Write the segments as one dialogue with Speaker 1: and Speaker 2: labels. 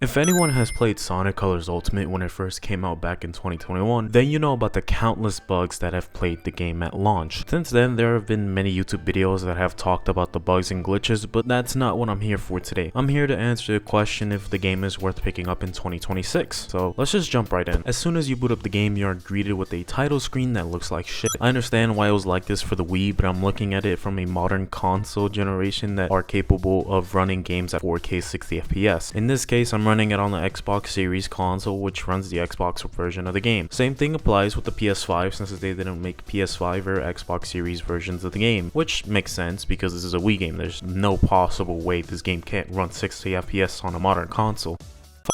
Speaker 1: If anyone has played Sonic Colors Ultimate when it first came out back in 2021, then you know about the countless bugs that have plagued the game at launch. Since then, there have been many YouTube videos that have talked about the bugs and glitches, but that's not what I'm here for today. I'm here to answer the question if the game is worth picking up in 2026. So let's just jump right in. As soon as you boot up the game, you are greeted with a title screen that looks like shit. I understand why it was like this for the Wii, but I'm looking at it from a modern console generation that are capable of running games at 4K 60 FPS. In this case, I'm running it on the Xbox Series console, which runs the Xbox version of the game. Same thing applies with the PS5 since they didn't make PS5 or Xbox Series versions of the game, which makes sense because this is a Wii game. There's no possible way this game can't run 60 FPS on a modern console.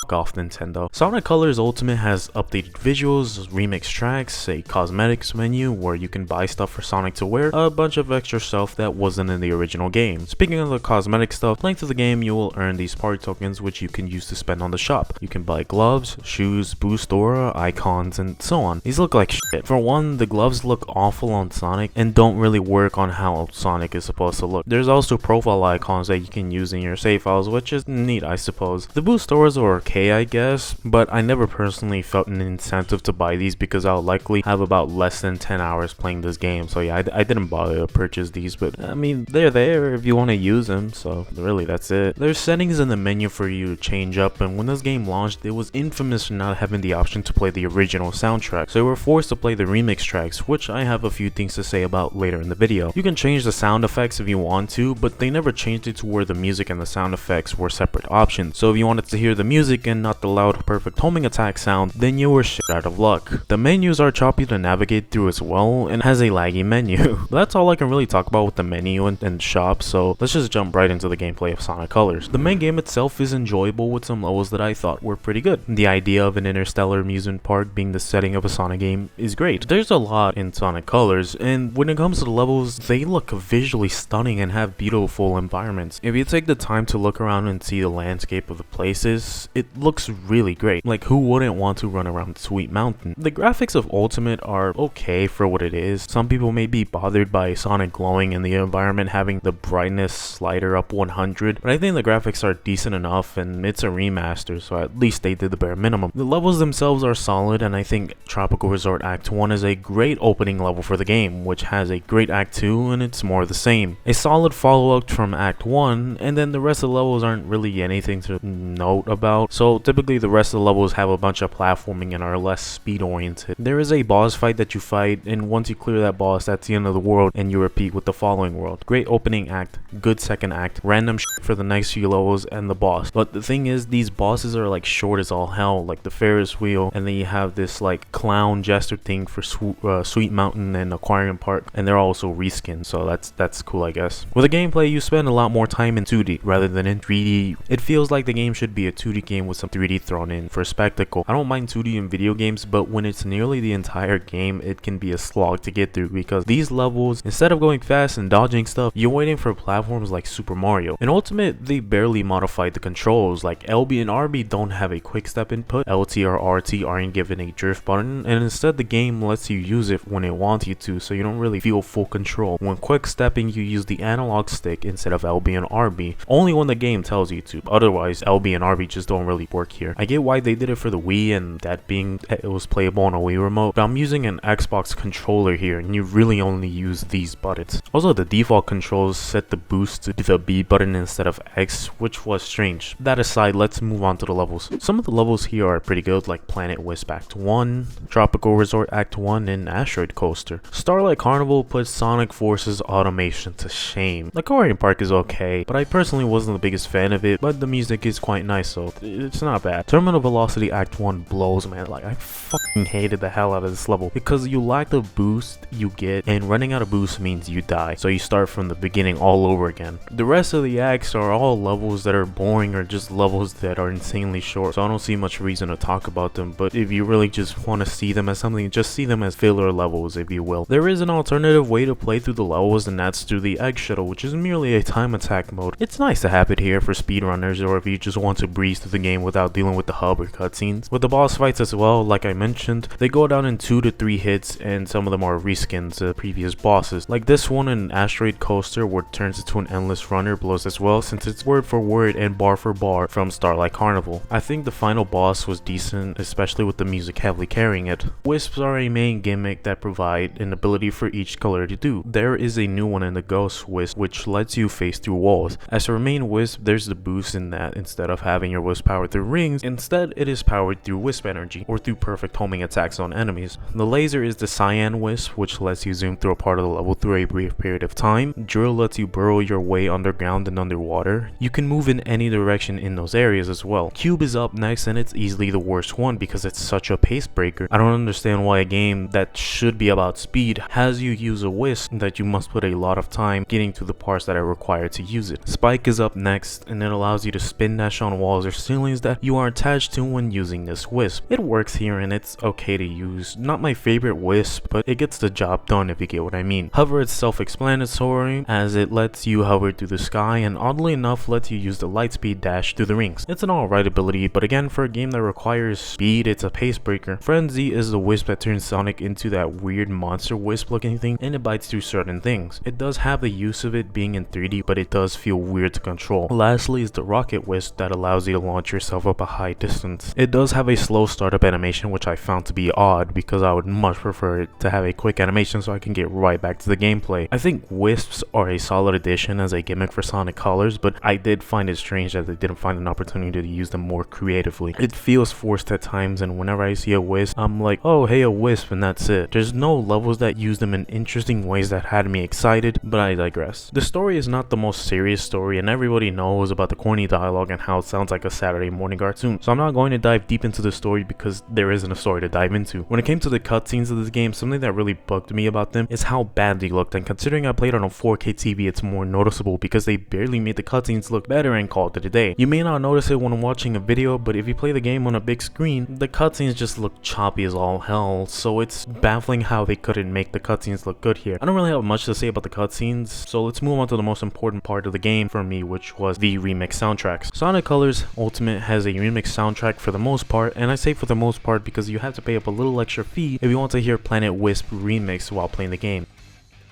Speaker 1: Fuck off, Nintendo. Sonic Colors Ultimate has updated visuals, remix tracks, a cosmetics menu where you can buy stuff for Sonic to wear, a bunch of extra stuff that wasn't in the original game. Speaking of the cosmetic stuff, playing through the game you will earn these party tokens which you can use to spend on the shop. You can buy gloves, shoes, boost aura, icons, and so on. These look like shit. For one, the gloves look awful on Sonic and don't really work on how Sonic is supposed to look. There's also profile icons that you can use in your save files, which is neat, I suppose. The boost auras are okay, I guess, but I never personally felt an incentive to buy these because I'll likely have about less than 10 hours playing this game. So yeah, I didn't bother to purchase these, but I mean, they're there if you want to use them, so really that's it. There's settings in the menu for you to change up, and when this game launched, it was infamous for not having the option to play the original soundtrack, so we were forced to play the remix tracks, which I have a few things to say about later in the video. You can change the sound effects if you want to, but they never changed it to where the music and the sound effects were separate options. So if you wanted to hear the music and not the loud perfect homing attack sound, then you were shit out of luck. The menus are choppy to navigate through as well and has a laggy menu. That's all I can really talk about with the menu and shop, so let's just jump right into the gameplay of Sonic Colors. The main game itself is enjoyable with some levels that I thought were pretty good. The idea of an interstellar amusement park being the setting of a Sonic game is great. There's a lot in Sonic Colors, and when it comes to the levels, they look visually stunning and have beautiful environments. If you take the time to look around and see the landscape of the places, it looks really great. Like, who wouldn't want to run around Sweet Mountain? The graphics of Ultimate are okay for what it is. Some people may be bothered by Sonic glowing and the environment having the brightness slider up 100, but I think the graphics are decent enough, and it's a remaster, so at least they did the bare minimum. The levels themselves are solid, and I think Tropical Resort Act 1 is a great opening level for the game, which has a great Act 2, and it's more of the same. A solid follow-up from Act 1, and then the rest of the levels aren't really anything to note about, so typically the rest of the levels have a bunch of platforming and are less speed oriented. There is a boss fight that you fight, and once you clear that boss, that's the end of the world, and you repeat with the following world. Great opening act, good second act, random shit for the next few levels, and the boss. But the thing is, these bosses are like short as all hell, like the Ferris wheel, and then you have this like clown jester thing for Sweet Mountain and Aquarium Park, and they're also reskinned, so that's cool, I guess. With the gameplay, you spend a lot more time in 2D rather than in 3D. It feels like the game should be a 2D game with some 3D thrown in for spectacle. I don't mind 2D in video games, but when it's nearly the entire game, it can be a slog to get through because these levels, instead of going fast and dodging stuff, you're waiting for platforms like Super Mario. In Ultimate, they barely modified the controls, like LB and RB don't have a quick step input, LT or RT aren't given a drift button, and instead the game lets you use it when it wants you to, so you don't really feel full control. When quick stepping, you use the analog stick instead of LB and RB, only when the game tells you to. Otherwise, LB and RB just don't really work here. I get why they did it for the Wii and that being it was playable on a Wii remote, but I'm using an Xbox controller here and you really only use these buttons. Also, the default controls set the boost to the B button instead of X, which was strange. That aside, let's move on to the levels. Some of the levels here are pretty good, like Planet Wisp Act 1, Tropical Resort Act 1, and Asteroid Coaster. Starlight Carnival puts Sonic Force's automation to shame. The Aquarium Park is okay, but I personally wasn't the biggest fan of it, but the music is quite nice, so it's not bad. Terminal Velocity Act 1 blows, man. Like, I fucking hated the hell out of this level because you lack the boost you get, and running out of boost means you die, so you start from the beginning all over again. The rest of the acts are all levels that are boring or just levels that are insanely short, so I don't see much reason to talk about them, but if you really just want to see them as something, just see them as filler levels, if you will. There is an alternative way to play through the levels, and that's through the Egg Shuttle, which is merely a time attack mode. It's nice to have it here for speedrunners or if you just want to breeze through the game game without dealing with the hub or cutscenes. With the boss fights as well, like I mentioned, they go down in 2 to 3 hits, and some of them are reskins of previous bosses. Like this one in Asteroid Coaster, where it turns into an endless runner, blows as well, since it's word for word and bar for bar from Starlight Carnival. I think the final boss was decent, especially with the music heavily carrying it. Wisps are a main gimmick that provide an ability for each color to do. There is a new one in the Ghost Wisp, which lets you face through walls. As for a main Wisp, there's the boost in that instead of having your Wisp powered through rings, instead it is powered through Wisp energy, or through perfect homing attacks on enemies. The Laser is the Cyan Wisp, which lets you zoom through a part of the level through a brief period of time. Drill lets you burrow your way underground and underwater. You can move in any direction in those areas as well. Cube is up next, and it's easily the worst one because it's such a pace breaker. I don't understand why a game that should be about speed has you use a Wisp that you must put a lot of time getting to the parts that are required to use it. Spike is up next, and it allows you to spin dash on walls or ceilings that you are attached to when using this Wisp. It works here and it's okay to use. Not my favorite Wisp, but it gets the job done if you get what I mean. Hover is self-explanatory as it lets you hover through the sky and oddly enough lets you use the lightspeed dash through the rings. It's an alright ability, but again, for a game that requires speed, it's a pace breaker. Frenzy is the Wisp that turns Sonic into that weird monster Wisp looking thing, and it bites through certain things. It does have the use of it being in 3D, but it does feel weird to control. Lastly is the Rocket Wisp that allows you to launch yourself up a high distance. It does have a slow startup animation, which I found to be odd because I would much prefer it to have a quick animation so I can get right back to the gameplay. I think Wisps are a solid addition as a gimmick for Sonic Colors, but I did find it strange that they didn't find an opportunity to use them more creatively. It feels forced at times, and whenever I see a Wisp, I'm like, oh hey, a Wisp, and that's it. There's no levels that use them in interesting ways that had me excited, but I digress. The story is not the most serious story, and everybody knows about the corny dialogue and how it sounds like a Saturday morning cartoon, so I'm not going to dive deep into the story because there isn't a story to dive into. When it came to the cutscenes of this game, something that really bugged me about them is how bad they looked, and considering I played on a 4K TV, it's more noticeable because they barely made the cutscenes look better and called it a day. You may not notice it when watching a video, but if you play the game on a big screen, the cutscenes just look choppy as all hell, so it's baffling how they couldn't make the cutscenes look good here. I don't really have much to say about the cutscenes, so let's move on to the most important part of the game for me, which was the remix soundtracks. Sonic Colors Ultimate has a remix soundtrack for the most part, and I say for the most part because you have to pay up a little extra fee if you want to hear Planet Wisp remix while playing the game.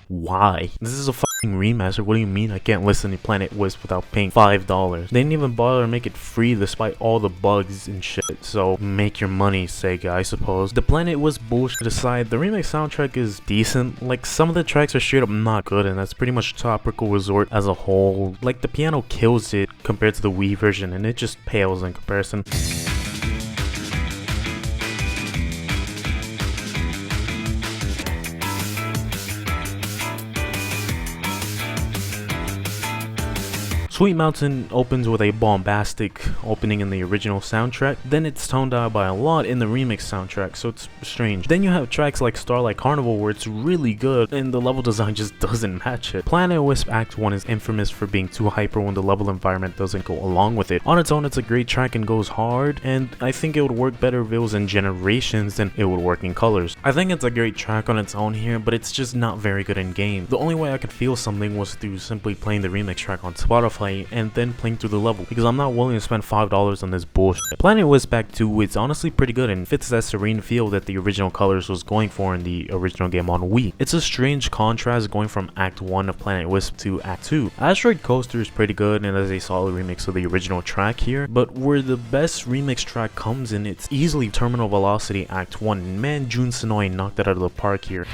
Speaker 1: Why? This is a fucking remaster. What do you mean I can't listen to Planet Wisp without paying $5? They didn't even bother to make it free despite all the bugs and shit, so make your money, Sega, I suppose. The Planet Wisp bullshit aside, the remix soundtrack is decent. Like, some of the tracks are straight up not good, and that's pretty much Tropical Resort as a whole. Like, the piano kills it compared to the Wii version, and it just pales in comparison. Sweet Mountain opens with a bombastic opening in the original soundtrack, then it's toned down by a lot in the remix soundtrack, so it's strange. Then you have tracks like Starlight Carnival where it's really good and the level design just doesn't match it. Planet Wisp Act 1 is infamous for being too hyper when the level environment doesn't go along with it. On its own, it's a great track and goes hard, and I think it would work better if it was in Generations than it would work in Colors. I think it's a great track on its own here, but it's just not very good in game. The only way I could feel something was through simply playing the remix track on Spotify and then playing through the level, because I'm not willing to spend $5 on this bullshit. Planet Wisp Act 2 is honestly pretty good and fits that serene feel that the original Colors was going for in the original game on Wii. It's a strange contrast going from Act 1 of Planet Wisp to Act 2. Asteroid Coaster is pretty good and is a solid remix of the original track here, but where the best remix track comes in, it's easily Terminal Velocity Act 1. Man, Jun Sonoe knocked it out of the park here.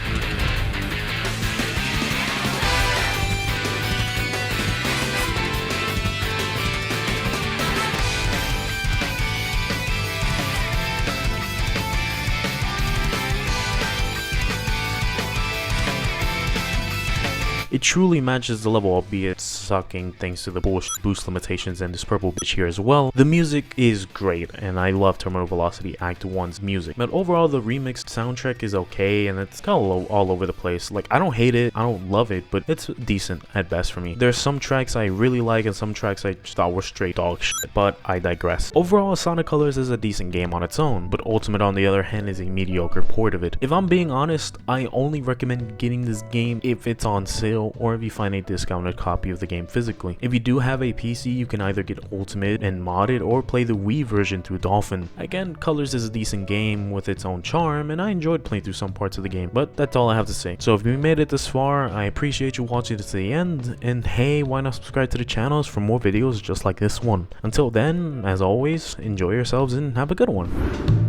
Speaker 1: It truly matches the level, albeit sucking thanks to the bullshit boost limitations and this purple bitch here as well. The music is great, and I love Terminal Velocity Act 1's music. But overall, the remixed soundtrack is okay, and it's kind of all over the place. Like, I don't hate it, I don't love it, but it's decent at best for me. There's some tracks I really like, and some tracks I just thought were straight dog shit, but I digress. Overall, Sonic Colors is a decent game on its own, but Ultimate on the other hand is a mediocre port of it. If I'm being honest, I only recommend getting this game if it's on sale, video, or if you find a discounted copy of the game physically. If you do have a PC, you can either get Ultimate and mod it, or play the Wii version through Dolphin. Again, Colors is a decent game with its own charm, and I enjoyed playing through some parts of the game, but that's all I have to say. So if you made it this far, I appreciate you watching it to the end, and hey, why not subscribe to the channels for more videos just like this one. Until then, as always, enjoy yourselves and have a good one.